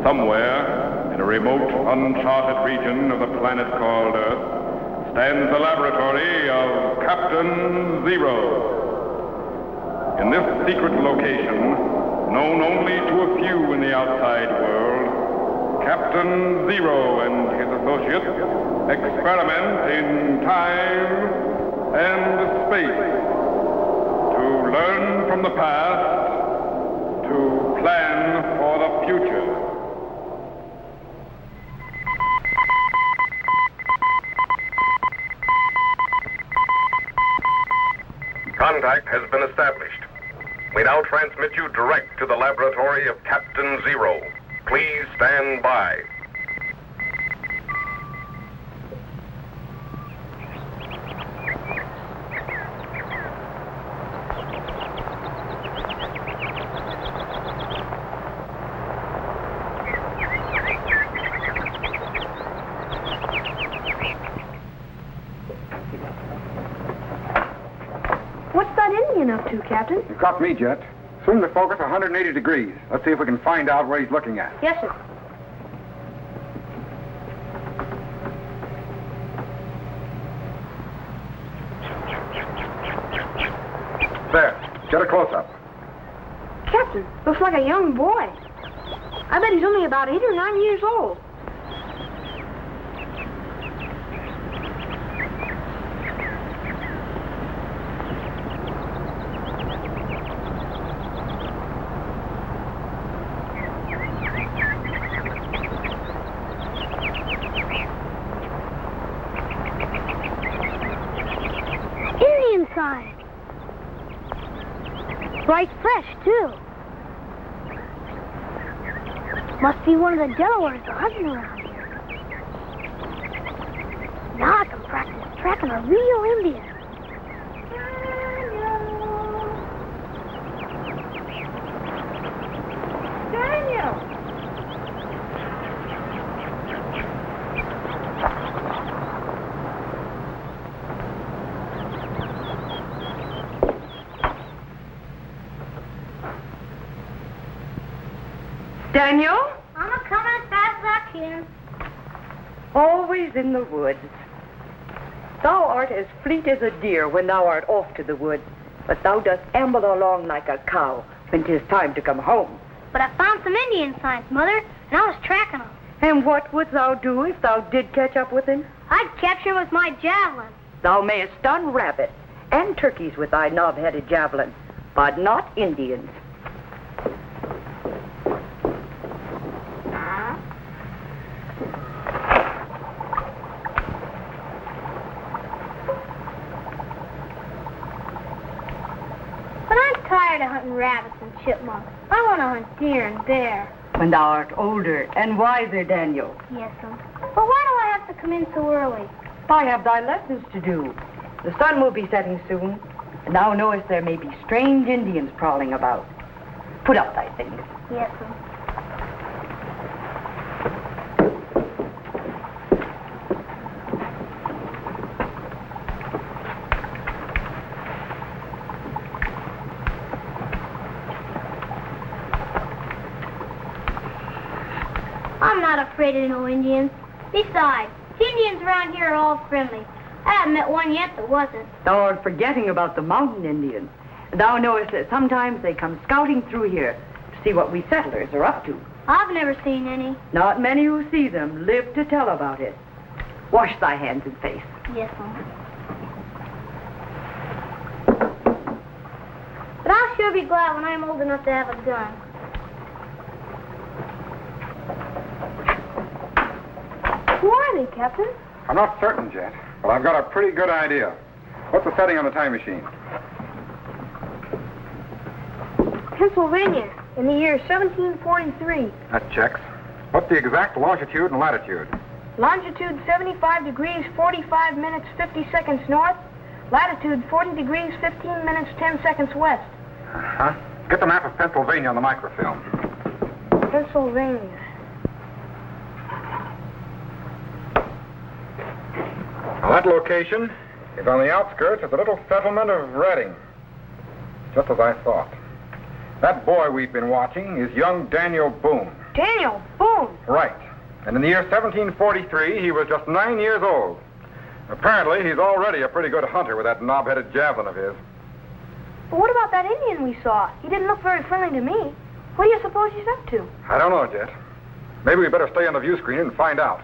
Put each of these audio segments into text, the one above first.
Somewhere, in a remote, uncharted region of the planet called Earth, stands the laboratory of Captain Zero. In this secret location, known only to a few in the outside world, Captain Zero and his associates experiment in time and space to learn from the past, to plan for the future. Contact has been established. We now transmit you direct to the laboratory of Captain Zero. Please stand by. Up to, Captain? You caught me, Jet. Swing the focus 180 degrees. Let's see if we can find out what he's looking at. Yes, sir. There. Get a close-up. Captain, looks like a young boy. I bet he's only about 8 or 9 years old. Right fresh, too. Must be one of the Delawares hunting around here. Now I can practice tracking a real Indian. Daniel! Daniel? I'm a-coming as fast as I can. Always in the woods. Thou art as fleet as a deer when thou art off to the wood, but thou dost amble along like a cow when 'tis time to come home. But I found some Indian signs, Mother, and I was tracking them. And what wouldst thou do if thou did catch up with him? I'd capture him with my javelin. Thou mayest stun rabbit and turkeys with thy knob-headed javelin, but not Indians. I'm tired of hunting rabbits and chipmunks. I want to hunt deer and bear. When thou art older and wiser, Daniel. Yes, sir. But why do I have to come in so early? I have thy lessons to do. The sun will be setting soon, and thou knowest there may be strange Indians prowling about. Put up thy things. Yes, sir. I'm not afraid of no Indians. Besides, the Indians around here are all friendly. I haven't met one yet that wasn't. Thou art forgetting about the mountain Indians. Thou knowest that sometimes they come scouting through here to see what we settlers are up to. I've never seen any. Not many who see them live to tell about it. Wash thy hands and face. Yes, Mom. But I'll sure be glad when I'm old enough to have a gun. Who are they, Captain? I'm not certain, Jet, but I've got a pretty good idea. What's the setting on the time machine? Pennsylvania, in the year 1743. That checks. What's the exact longitude and latitude? Longitude 75 degrees, 45 minutes, 50 seconds north. Latitude 40 degrees, 15 minutes, 10 seconds west. Uh-huh. Get the map of Pennsylvania on the microfilm. Pennsylvania. Now, that location is on the outskirts of the little settlement of Redding. Just as I thought. That boy we've been watching is young Daniel Boone. Daniel Boone. Right. And in the year 1743, he was just 9 years old. Apparently, he's already a pretty good hunter with that knob-headed javelin of his. But what about that Indian we saw? He didn't look very friendly to me. What do you suppose he's up to? I don't know, Jet. Maybe we better stay on the view screen and find out.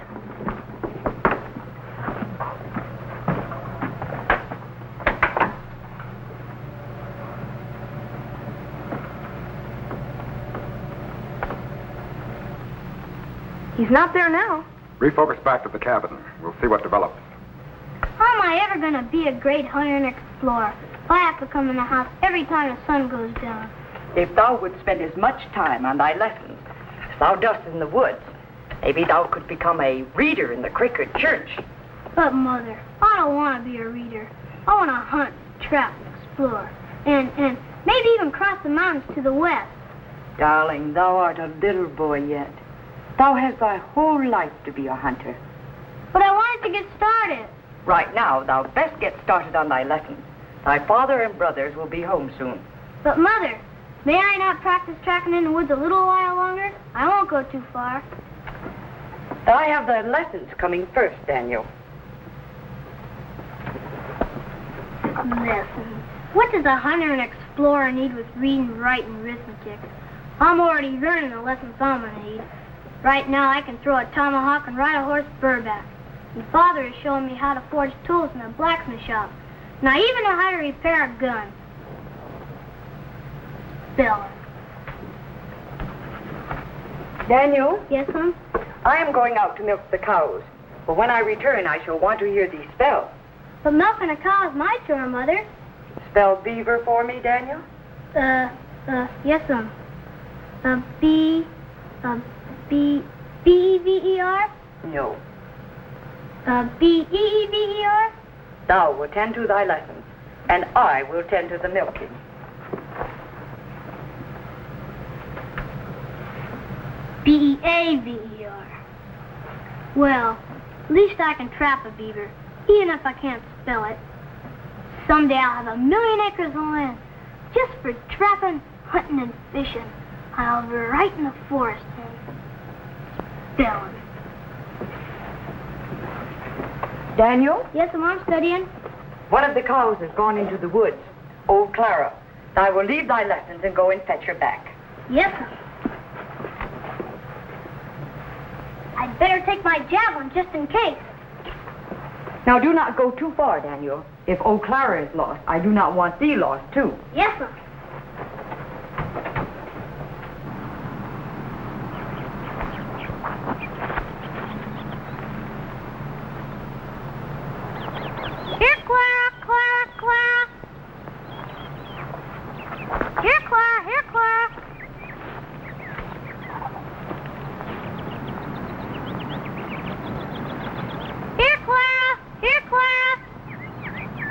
He's not there now. Refocus back to the cabin. We'll see what develops. How am I ever going to be a great hunter and explorer if I have to come in the house every time the sun goes down? If thou would spend as much time on thy lessons as thou dost in the woods, maybe thou could become a reader in the Quaker church. But, Mother, I don't want to be a reader. I want to hunt, trap, explore, and maybe even cross the mountains to the west. Darling, thou art a little boy yet. Thou hast thy whole life to be a hunter. But I wanted to get started. Right now, thou best get started on thy lessons. Thy father and brothers will be home soon. But, Mother, may I not practice tracking in the woods a little while longer? I won't go too far. I have thy lessons coming first, Daniel. Lessons. What does a hunter and explorer need with reading, writing, arithmetic? I'm already learning the lessons I'm going to need. Right now, I can throw a tomahawk and ride a horse bareback. And Father is showing me how to forge tools in a blacksmith shop. And I even know how to repair a gun. Spell. Daniel, Yes, Mom? I am going out to milk the cows. But when I return, I shall want to hear thee spell. But milking a cow is my chore, Mother. Spell beaver for me, Daniel? Yes, Mom. B-E-V-E-R? No. B-E-E-V-E-R? Thou will tend to thy lessons, and I will tend to the milking. B-E-A-V-E-R. Well, at least I can trap a beaver, even if I can't spell it. Someday I'll have 1 million acres of land, just for trapping, hunting, and fishing. I'll be right in the forest and spelling. Daniel, Yes, Mom, I'm studying. one of the cows has gone into the woods. Old Clara. Thou will leave thy lessons and go and fetch her back. Yes, Mom. I'd better take my javelin just in case. Now do not go too far, Daniel. If old Clara is lost, I do not want thee lost, too. Yes, Mom. Here, Clara, Clara, Clara. Here, Clara, here, Clara. Here, Clara, here, Clara.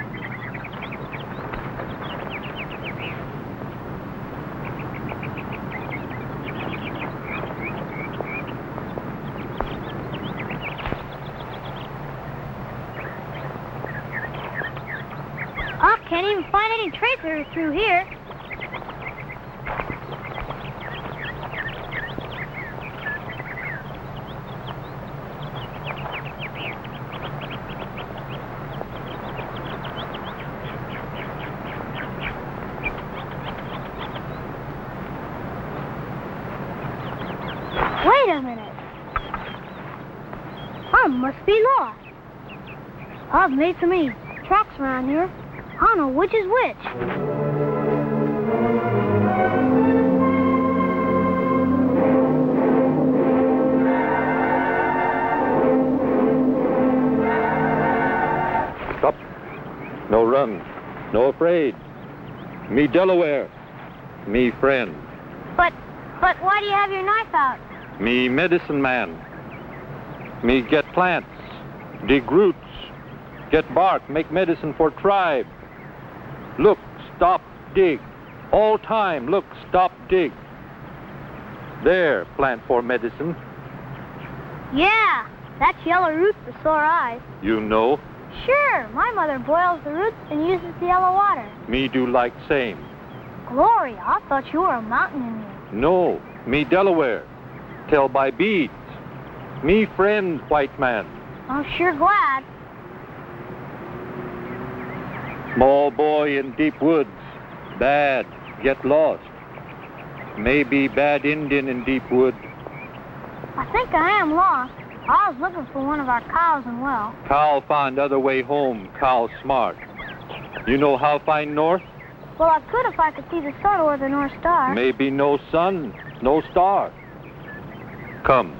I can't even find any tracers through here. Wait a minute. I must be lost. I've made so many tracks around here. I don't know which is which. Stop. No run. No afraid. Me Delaware. Me friend. But why do you have your knife out? Me medicine man. Me get plants. Dig roots. Get bark. Make medicine for tribe. Look, stop, dig. All time, look, stop, dig. There, plant for medicine. Yeah, that's yellow root for sore eyes. You know. Sure, my mother boils the roots and uses the yellow water. Me do like same. Glory, I thought you were a mountain Indian. No, me Delaware. Tell by beads. Me friend, white man. I'm sure glad. Small boy in deep woods. Bad. Get lost. Maybe bad Indian in deep wood. I think I am lost. I was looking for one of our cows and well. Cow find other way home. Cow smart. You know how find north? Well, I could if I could see the sun or the North Star. Maybe no sun, no star. Come.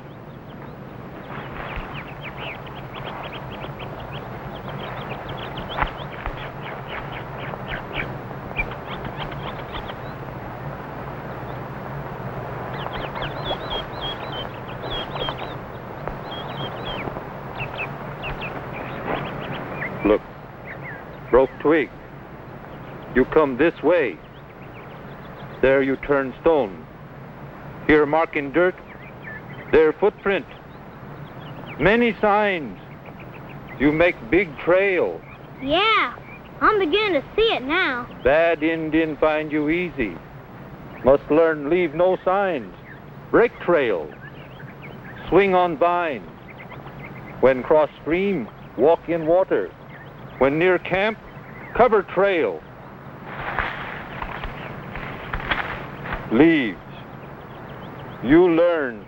Look, broke twig. You come this way. There you turn stone. Here mark in dirt. There footprint. Many signs. You make big trail. Yeah, I'm beginning to see it now. Bad Indian find you easy. Must learn leave no signs. Break trail. Swing on vine. When cross stream, walk in water. When near camp, cover trail. Leaves. You learn,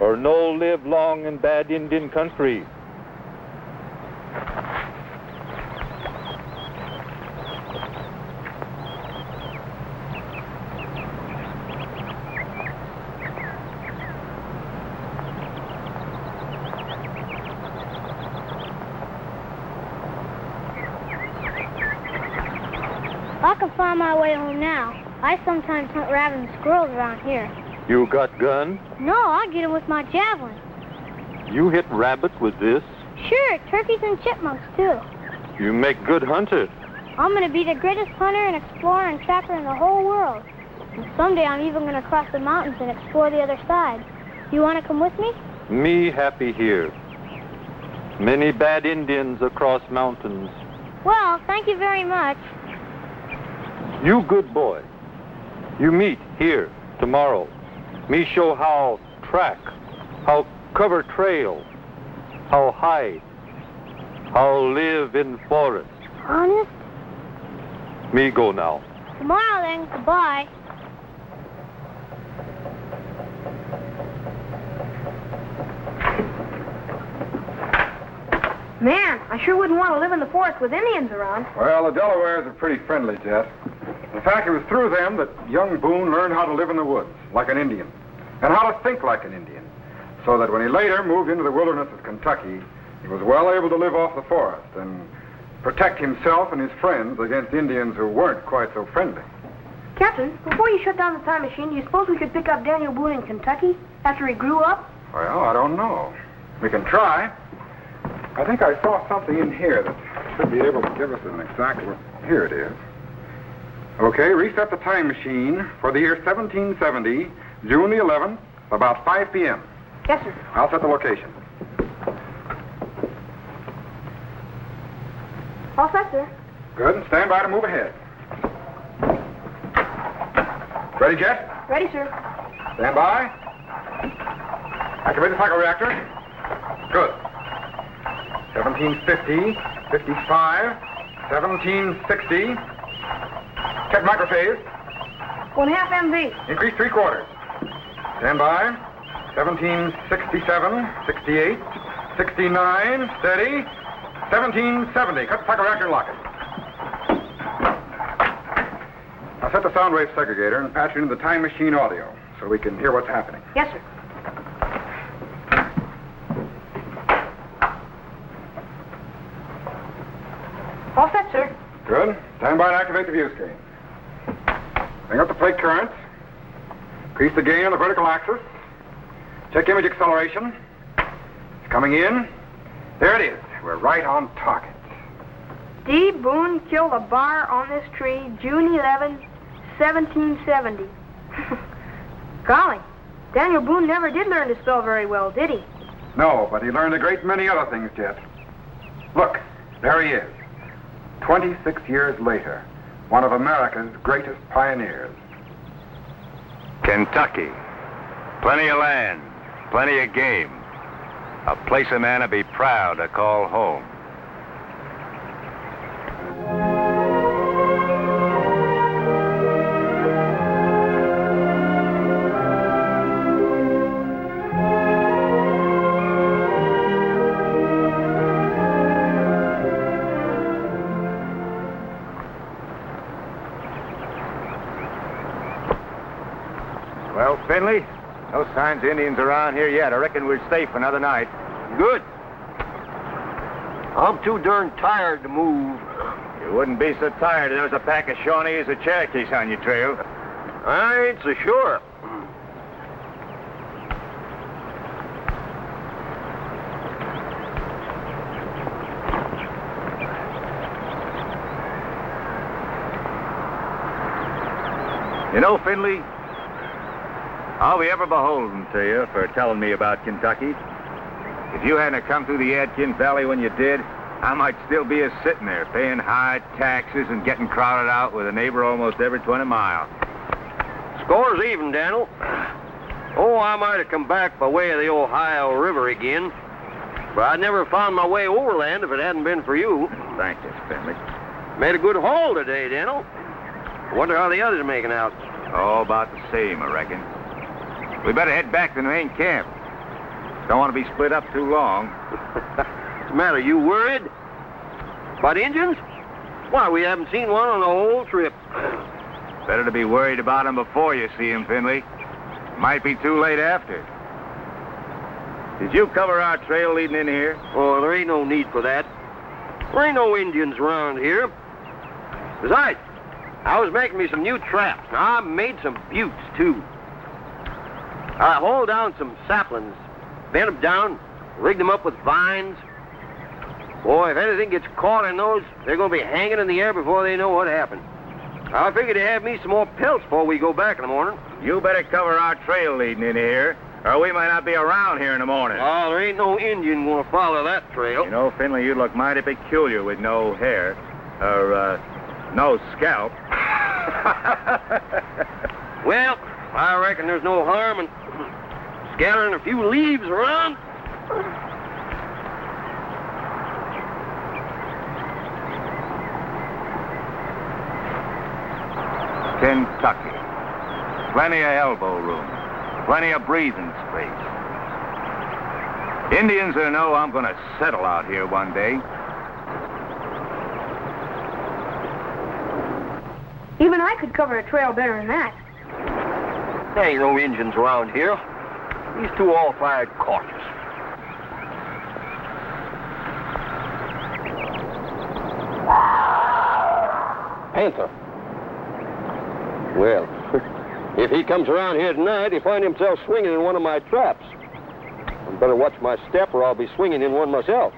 or no live long in bad Indian country. I can find my way home now. I sometimes hunt rabbits and squirrels around here. You got gun? No, I get them with my javelin. You hit rabbit with this? Sure, turkeys and chipmunks, too. You make good hunter. I'm going to be the greatest hunter and explorer and trapper in the whole world. And someday I'm even going to cross the mountains and explore the other side. You want to come with me? Me happy here. Many bad Indians across mountains. Well, thank you very much. You good boy. You meet here tomorrow. Me show how track, how cover trail, how hide, how live in forest. Honest? Me go now. Tomorrow then, goodbye. Man, I sure wouldn't want to live in the forest with Indians around. Well, the Delawares are pretty friendly, Jet. In fact, it was through them that young Boone learned how to live in the woods, like an Indian, and how to think like an Indian, so that when he later moved into the wilderness of Kentucky, he was well able to live off the forest and protect himself and his friends against Indians who weren't quite so friendly. Captain, before you shut down the time machine, do you suppose we could pick up Daniel Boone in Kentucky after he grew up? Well, I don't know. We can try. I think I saw something in here that should be able to give us an exact... Here it is. Okay, reset the time machine for the year 1770, June the 11th, about 5 p.m. Yes, sir. I'll set the location. All set, sir. Good, and stand by to move ahead. Ready, Jet? Ready, sir. Stand by. Activate the cycle reactor. Good. 1750, 55, 1760. Check microphase. 1/2 MV. Increase 3/4. Stand by. 1767, 68, 69. Steady. 1770. Cut the cycle reactor and lock it. Now set the sound wave segregator and patch it into the time machine audio so we can hear what's happening. Yes, sir. All set, sir. Good. Stand by and activate the view screen. Bring up the plate currents. Increase the gain on the vertical axis. Check image acceleration. It's coming in. There it is. We're right on target. D. Boone killed a bar on this tree, June 11, 1770. Golly, Daniel Boone never did learn to spell very well, did he? No, but he learned a great many other things, Jet. Look, there he is. 26 years later, one of America's greatest pioneers. Kentucky. Plenty of land. plenty of game. A place a man would be proud to call home. Well, Finley, no signs of Indians around here yet. I reckon we're safe another night. Good. I'm too darn tired to move. You wouldn't be so tired if there was a pack of Shawnees or Cherokees on your trail. I ain't so sure. You know, Finley, I'll be ever beholden to you for telling me about Kentucky. If you hadn't come through the Adkins Valley when you did, I might still be sitting there paying high taxes and getting crowded out with a neighbor almost every 20 miles. Score's even, Daniel. Oh, I might have come back by way of the Ohio River again, but I'd never found my way overland if it hadn't been for you. Thank you, Finley. Made a good haul today, Daniel. Wonder how the others are making out. Oh, about the same, I reckon. We better head back to the main camp. Don't want to be split up too long. What's the matter, you worried? About Indians? Why, we haven't seen one on the whole trip. Better to be worried about them before you see them, Finley. Might be too late after. Did you cover our trail leading in here? Oh, there ain't no need for that. There ain't no Indians around here. Besides, I was making me some new traps. I made some buttes, too. I hauled down some saplings, bent them down, rigged them up with vines. Boy, if anything gets caught in those, they're going to be hanging in the air before they know what happened. I figured to have me some more pelts before we go back in the morning. You better cover our trail leading in here, or we might not be around here in the morning. Oh, there ain't no Indian going to follow that trail. You know, Finley, you look mighty peculiar with no hair, or, no scalp. Well, I reckon there's no harm in scattering a few leaves around. Kentucky. Plenty of elbow room. Plenty of breathing space. Indians will know I'm going to settle out here one day. Even I could cover a trail better than that. There ain't no Indians around here. These two all fired cautious. Panther. Well, if he comes around here tonight, he'll find himself swinging in one of my traps. I better watch my step or I'll be swinging in one myself.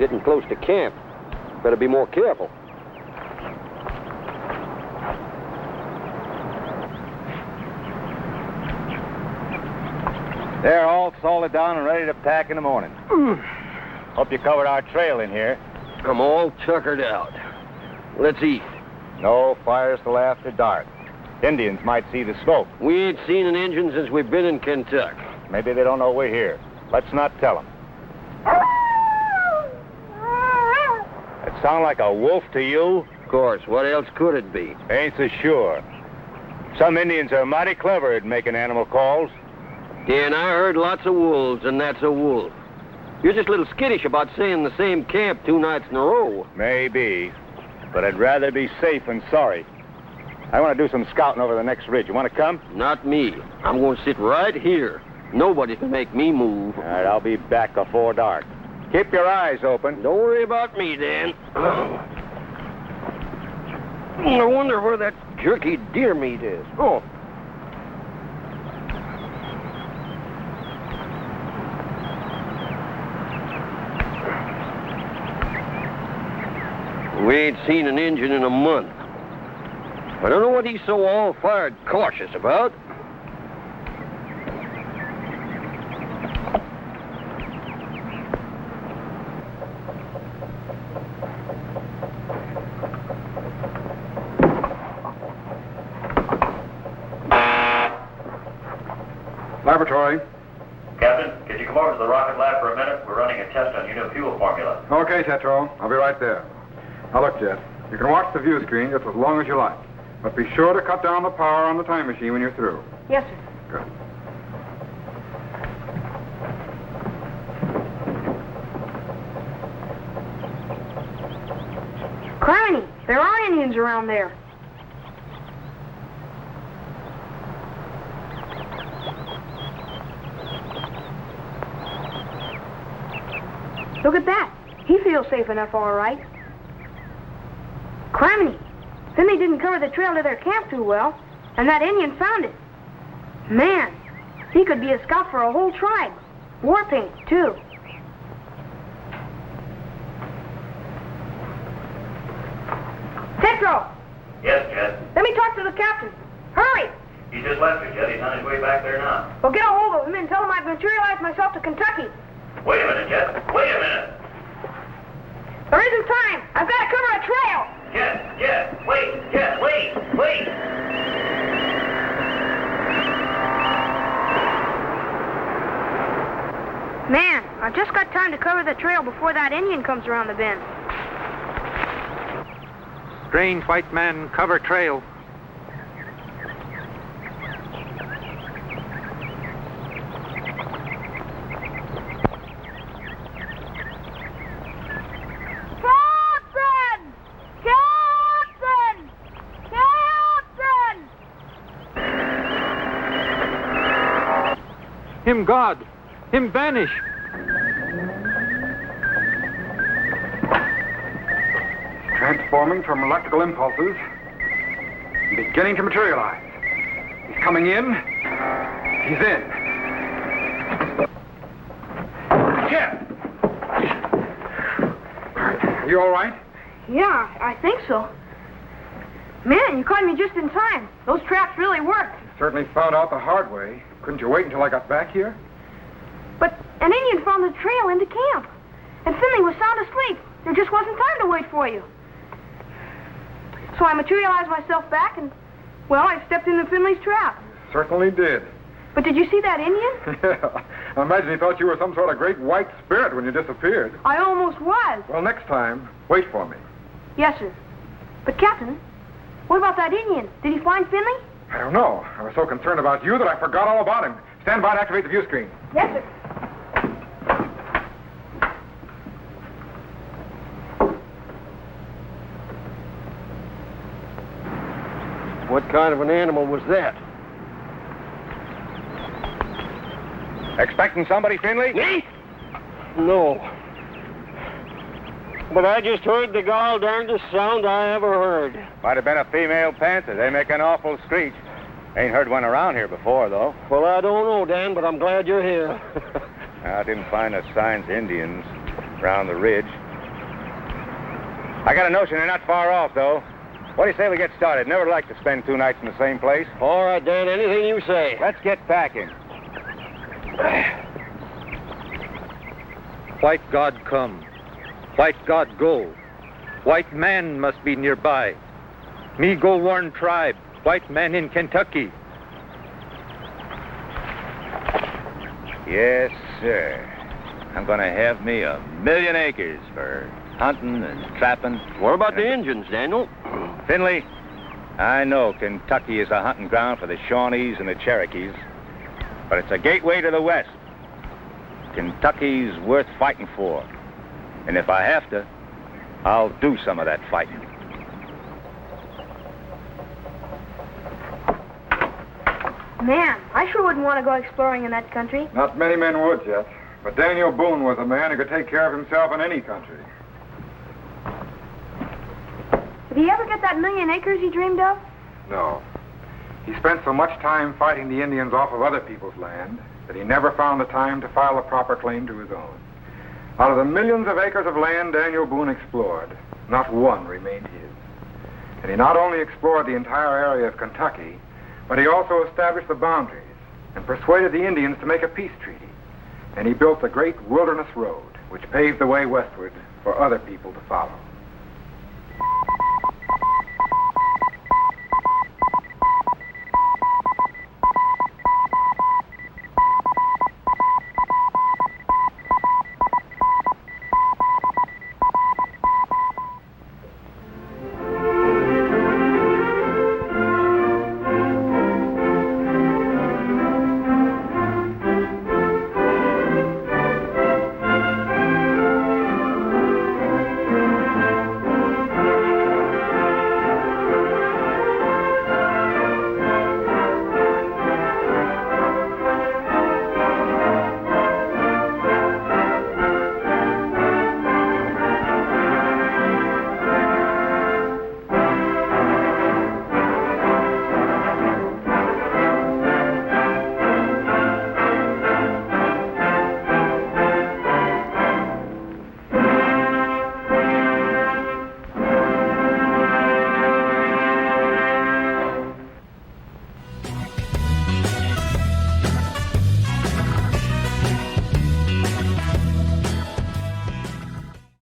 Getting close to camp. Better be more careful. They're all salted down and ready to pack in the morning. Hope you covered our trail in here. I'm all tuckered out. Let's eat. No fires till after dark. Indians might see the smoke. We ain't seen an Indian since we've been in Kentucky. Maybe they don't know we're here. Let's not tell them. That sound like a wolf to you? Of course. What else could it be? Ain't so sure. Some Indians are mighty clever at making animal calls. Yeah, and I heard lots of wolves, and that's a wolf. You're just a little skittish about staying in the same camp 2 nights in a row. Maybe, but I'd rather be safe than sorry. I want to do some scouting over the next ridge. You want to come? Not me. I'm going to sit right here. Nobody can make me move. All right, I'll be back before dark. Keep your eyes open. Don't worry about me, Dan. I wonder where that jerky deer meat is. Oh. We ain't seen an Injun in a month. I don't know what he's so all-fired cautious about. Laboratory. come over to the rocket lab for a minute? We're running a test on your new fuel formula. Okay, Tetro. I'll be right there. Now, look, Jet. You can watch the view screen just as long as you like. But be sure to cut down the power on the time machine when you're through. Yes, sir. Good. Criminy, there are Indians around there. Look at that. He feels safe enough, all right. Criminy, Finley didn't cover the trail to their camp too well, and that Indian found it. Man, he could be a scout for a whole tribe. War paint, too. Tetro! Yes, Jet. Let me talk to the captain. Hurry! He just left you, Jet. He's on his way back there now. Well, get a hold of him and tell him I've materialized myself to Kentucky. Wait a minute, Jet. Wait a minute. There isn't time. I've got to cover a trail. Jet, wait. Jet, wait. Man, I've just got time to cover the trail before that Indian comes around the bend. Strange white man cover trail. Him God! Him vanish! Transforming from electrical impulses and beginning to materialize. He's coming in. He's in. Jet! Are you all right? Yeah, I think so. Man, you caught me just in time. Those traps really worked. You certainly found out the hard way. Couldn't you wait until I got back here? But an Indian found the trail into camp. And Finley was sound asleep. There just wasn't time to wait for you. So I materialized myself back and, well, I stepped into Finley's trap. You certainly did. But did you see that Indian? Yeah. I imagine he thought you were some sort of great white spirit when you disappeared. I almost was. Well, next time, wait for me. Yes, sir. But, Captain, what about that Indian? Did he find Finley? I don't know. I was so concerned about you that I forgot all about him. Stand by and activate the view screen. Yes, sir. What kind of an animal was that? Expecting somebody, Finley? Me? No. But I just heard the gall darndest sound I ever heard. Might have been a female panther. They make an awful screech. Ain't heard one around here before, though. Well, I don't know, Dan, but I'm glad you're here. I didn't find no signs of Indians around the ridge. I got a notion they're not far off, though. What do you say we get started? Never like to spend 2 nights in the same place. All right, Dan, anything you say. Let's get packing. White God come. White God go. White man must be nearby. Me go warn tribe. White man in Kentucky. Yes, sir. I'm gonna have me 1,000,000 acres for hunting and trapping. What about the Indians, Daniel? Finley, I know Kentucky is a hunting ground for the Shawnees and the Cherokees, but it's a gateway to the West. Kentucky's worth fighting for. And if I have to, I'll do some of that fighting. Man, I sure wouldn't want to go exploring in that country. Not many men would, yet. But Daniel Boone was a man who could take care of himself in any country. Did he ever get that 1,000,000 acres he dreamed of? No. He spent so much time fighting the Indians off of other people's land that he never found the time to file a proper claim to his own. Out of the millions of acres of land Daniel Boone explored, not one remained his. And he not only explored the entire area of Kentucky, but he also established the boundaries and persuaded the Indians to make a peace treaty. And he built the great wilderness road, which paved the way westward for other people to follow.